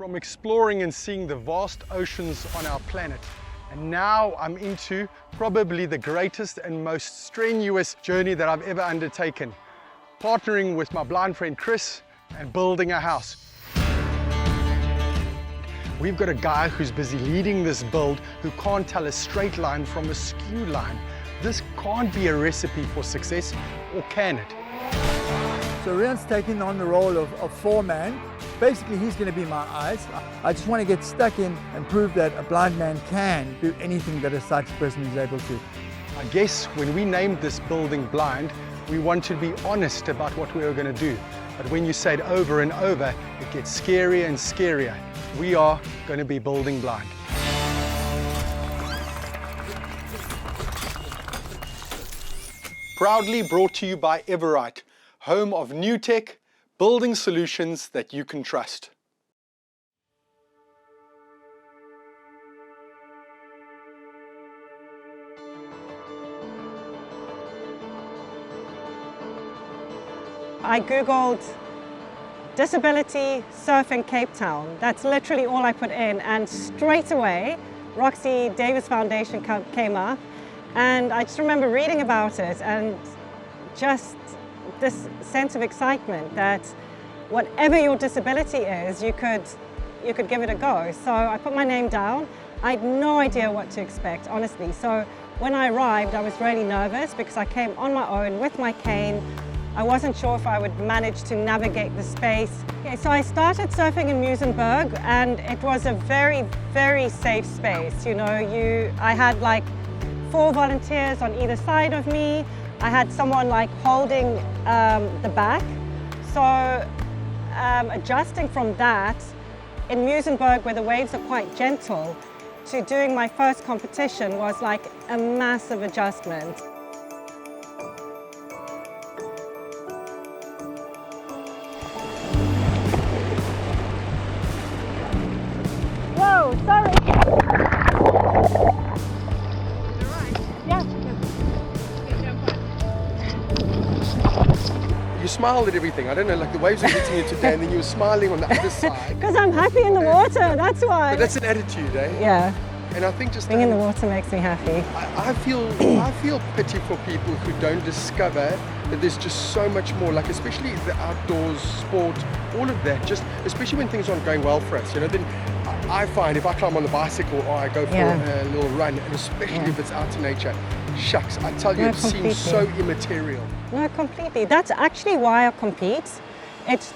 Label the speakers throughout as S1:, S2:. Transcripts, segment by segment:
S1: from exploring and seeing the vast oceans on our planet. And now I'm into probably the greatest and most strenuous journey that I've ever undertaken. Partnering with my blind friend Chris and building a house. We've got a guy who's busy leading this build who can't tell a straight line from a skew line. This can't be a recipe for success, or can it?
S2: So Riaan's taking on the role of foreman. Basically, he's going to be my eyes. I just want to get stuck in and prove that a blind man can do anything that a sighted person is able to.
S1: I guess when we named this building Blind, we wanted to be honest about what we were going to do. But when you say it over and over, it gets scarier and scarier. We are going to be building blind. Proudly brought to you by Everite, home of Nutec, building solutions that you can trust.
S3: I googled disability surfing Cape Town. That's literally all I put in, and straight away Roxy Davis Foundation came up, and I just remember reading about it and just this sense of excitement that whatever your disability is, you could give it a go. So I put my name down. I had no idea what to expect, honestly. So when I arrived, I was really nervous because I came on my own with my cane. I wasn't sure if I would manage to navigate the space. Okay, so I started surfing in Muizenberg, and it was a very, very safe space. You know, I had like 4 volunteers on either side of me. I had someone like holding the back. So adjusting from that, in Muizenberg where the waves are quite gentle, to doing my first competition was like a massive adjustment. Whoa, sorry.
S4: You're right.
S3: Yeah.
S4: Okay, jump on.
S1: You smiled at everything. I don't know, like the waves were hitting you today and then you were smiling on the other side.
S3: Because I'm happy in the water, that's why.
S1: But that's an attitude, eh?
S3: Yeah,
S1: And I think just
S3: being in the water makes me happy.
S1: I feel pity for people who don't discover that there's just so much more, like especially the outdoors, sport, all of that, just especially when things aren't going well for us, you know, then I find if I climb on the bicycle or I go for a little run, and especially if it's out in nature, shucks, I tell you,
S3: No,
S1: it seems so immaterial.
S3: No, completely. That's actually why I compete. It's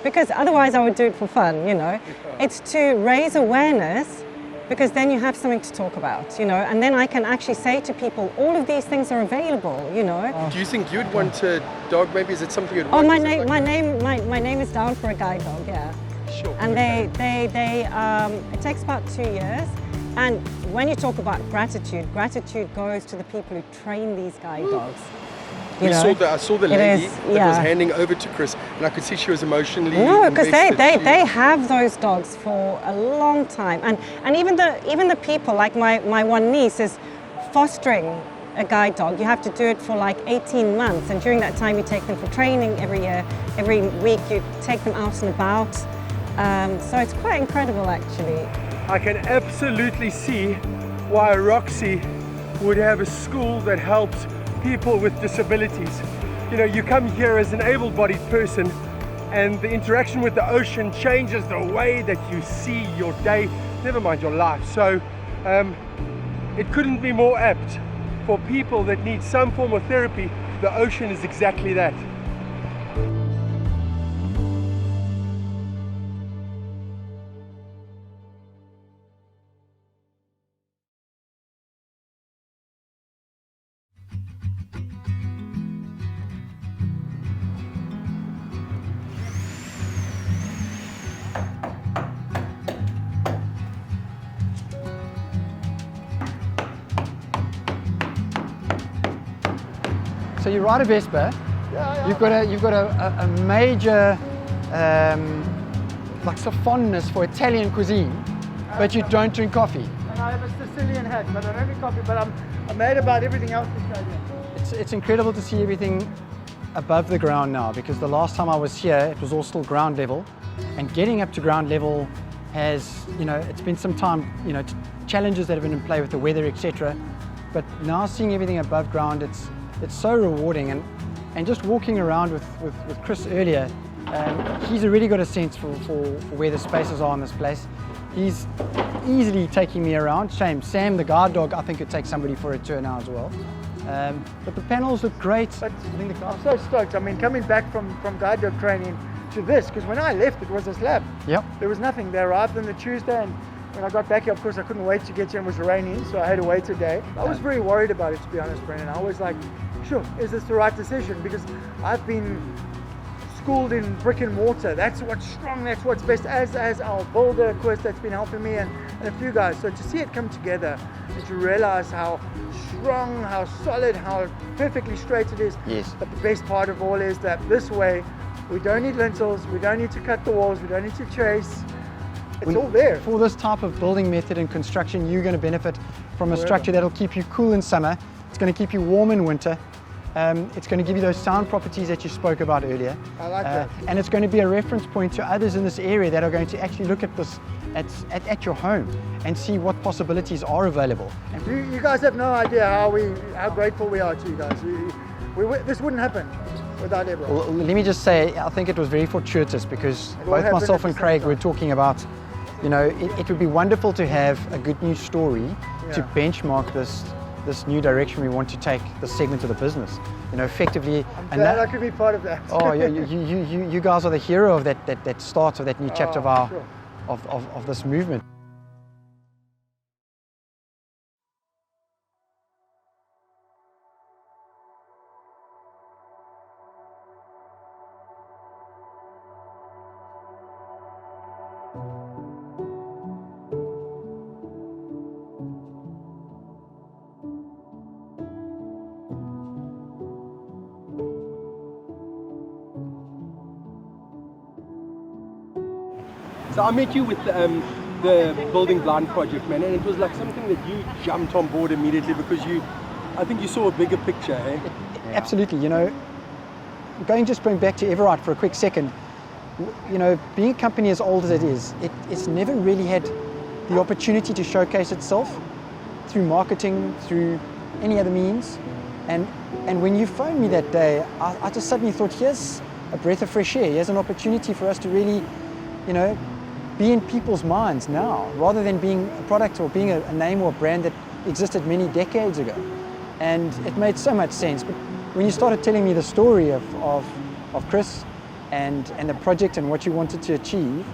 S3: because otherwise I would do it for fun, you know. It's to raise awareness, because then you have something to talk about, you know, and then I can actually say to people, all of these things are available, you know.
S1: Do you think you'd want a dog? Maybe is it something you'd
S3: Oh,
S1: want?
S3: my name is down for a guide dog, yeah.
S1: Sure.
S3: And it takes about 2 years. And when you talk about gratitude goes to the people who train these guide dogs.
S1: I saw the lady
S3: is,
S1: that was handing over to Chris, and I could see she was emotionally
S3: because
S1: invested.
S3: they have those dogs for a long time, and even the people, like my one niece is fostering a guide dog. You have to do it for like 18 months, and during that time you take them for training every year. Every week you take them out and about. So it's quite incredible, actually.
S5: I can absolutely see why Roxy would have a school that helps people with disabilities. You know, you come here as an able-bodied person, and the interaction with the ocean changes the way that you see your day, never mind your life. So it couldn't be more apt for people that need some form of therapy. The ocean is exactly that.
S2: So you ride a Vespa, you've got a major like sort of fondness for Italian cuisine, but you don't drink coffee.
S5: And I have a Sicilian hat, but I don't drink coffee, but I'm mad about everything else Italian.
S2: It's incredible to see everything above the ground now, because the last time I was here it was all still ground level,
S6: And getting up to ground level has, it's been some time, challenges that have been in play with the weather, etc. But now seeing everything above ground, it's so rewarding. And just walking around with Chris earlier, he's already got a sense for where the spaces are in this place. He's easily taking me around. Shame, Sam, the guard dog, I think could take somebody for a tour now as well. But the panels look great.
S2: But I'm so stoked. I mean, coming back from guide dog training to this, because when I left, it was a slab.
S6: Yep.
S2: There was nothing. They arrived on the Tuesday, and when I got back here, of course, I couldn't wait to get here. It was raining, so I had to wait a day. I was very worried about it, to be honest, Brendan. I was like, sure, is this the right decision? Because I've been schooled in brick and mortar. That's what's strong, that's what's best, as our builder, of course, that's been helping me, and a few guys. So to see it come together and to realize how strong, how solid, how perfectly straight it is.
S6: Yes.
S2: But the best part of all is that this way, we don't need lintels, we don't need to cut the walls, we don't need to trace. It's all there.
S6: For this type of building method and construction, you're going to benefit from a structure that'll keep you cool in summer. It's going to keep you warm in winter. It's going to give you those sound properties that you spoke about earlier.
S2: I like that.
S6: And it's going to be a reference point to others in this area that are going to actually look at this at your home and see what possibilities are available.
S2: You guys have no idea how grateful we are to you guys. This wouldn't happen without Everite.
S6: Well, let me just say, I think it was very fortuitous because both myself and Craig were talking about, it would be wonderful to have a good news story to benchmark this new direction we want to take this segment of the business. Effectively.
S2: I'm glad I could be part of that.
S6: Oh yeah, you guys are the hero of that start of that new chapter of this movement.
S5: So I met you with the Building Blind project, man, and it was like something that you jumped on board immediately because I think you saw a bigger picture, eh?
S6: Absolutely, going back to Everite for a quick second, being a company as old as it is, it's never really had the opportunity to showcase itself through marketing, through any other means. And when you phoned me that day, I just suddenly thought, here's a breath of fresh air, here's an opportunity for us to really, be in people's minds now, rather than being a product or being a name or a brand that existed many decades ago. And it made so much sense. But when you started telling me the story of Chris and the project and what you wanted to achieve,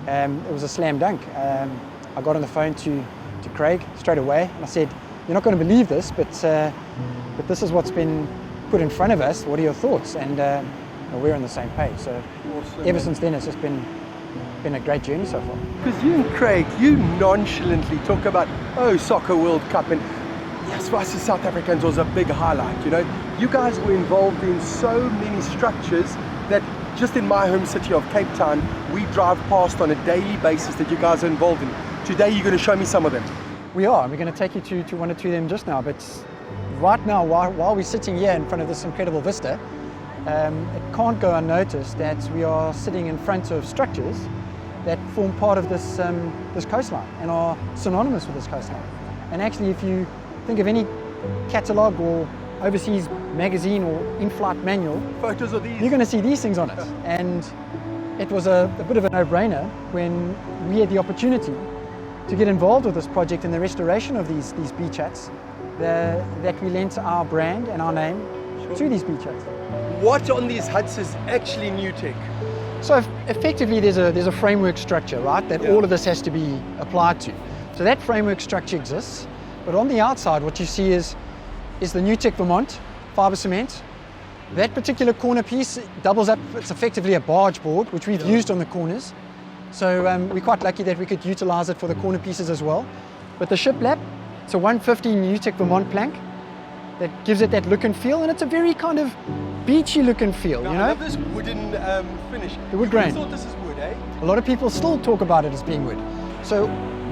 S6: it was a slam dunk. I got on the phone to Craig straight away and I said, you're not going to believe this, but this is what's been put in front of us. What are your thoughts? And we're on the same page. So
S5: Awesome,
S6: ever
S5: man.
S6: since then, it's just been a great journey so far.
S5: Because you and Craig, you nonchalantly talk about, Soccer World Cup, and yes, for us as South Africans was a big highlight, You guys were involved in so many structures that just in my home city of Cape Town, we drive past on a daily basis that you guys are involved in. Today you're going to show me some of them.
S6: We are, and we're going to take you to one or two of them just now, but right now, while we're sitting here in front of this incredible vista, it can't go unnoticed that we are sitting in front of structures that form part of this coastline and are synonymous with this coastline. And actually, if you think of any catalogue or overseas magazine or in-flight manual,
S5: Photos of these.
S6: you're going to see these things on it. And it was a bit of a no-brainer when we had the opportunity to get involved with this project in the restoration of these beach huts, that we lent our brand and our name to these beach huts.
S5: What on these huts is actually Nutec?
S6: So effectively there's a framework structure, right, that all of this has to be applied to. So that framework structure exists, but on the outside what you see is the Nutec Vermont fibre cement. That particular corner piece doubles up, it's effectively a barge board, which we've used on the corners. So we're quite lucky that we could utilize it for the corner pieces as well. But the shiplap, it's a 150 Nutec Vermont plank that gives it that look and feel, and it's a very kind of beachy look and feel,
S5: I love this wooden finish.
S6: The wood grain.
S5: I thought this is wood, eh?
S6: A lot of people still talk about it as being wood. So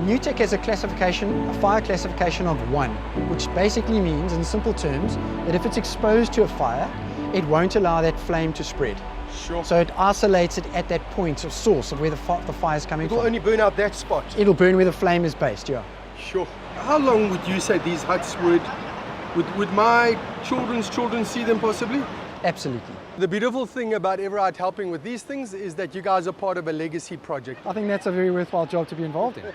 S6: Nutec has a fire classification of 1, which basically means, in simple terms, that if it's exposed to a fire, it won't allow that flame to spread.
S1: Sure.
S6: So it isolates it at that point of source of where the fire is coming
S1: It will
S6: from.
S1: only burn out that spot.
S6: It'll burn where the flame is based, yeah.
S1: Sure. How long would you say these huts would my children's children see them possibly?
S6: Absolutely.
S1: The beautiful thing about Everite helping with these things is that you guys are part of a legacy project.
S6: I think that's a very worthwhile job to be involved in.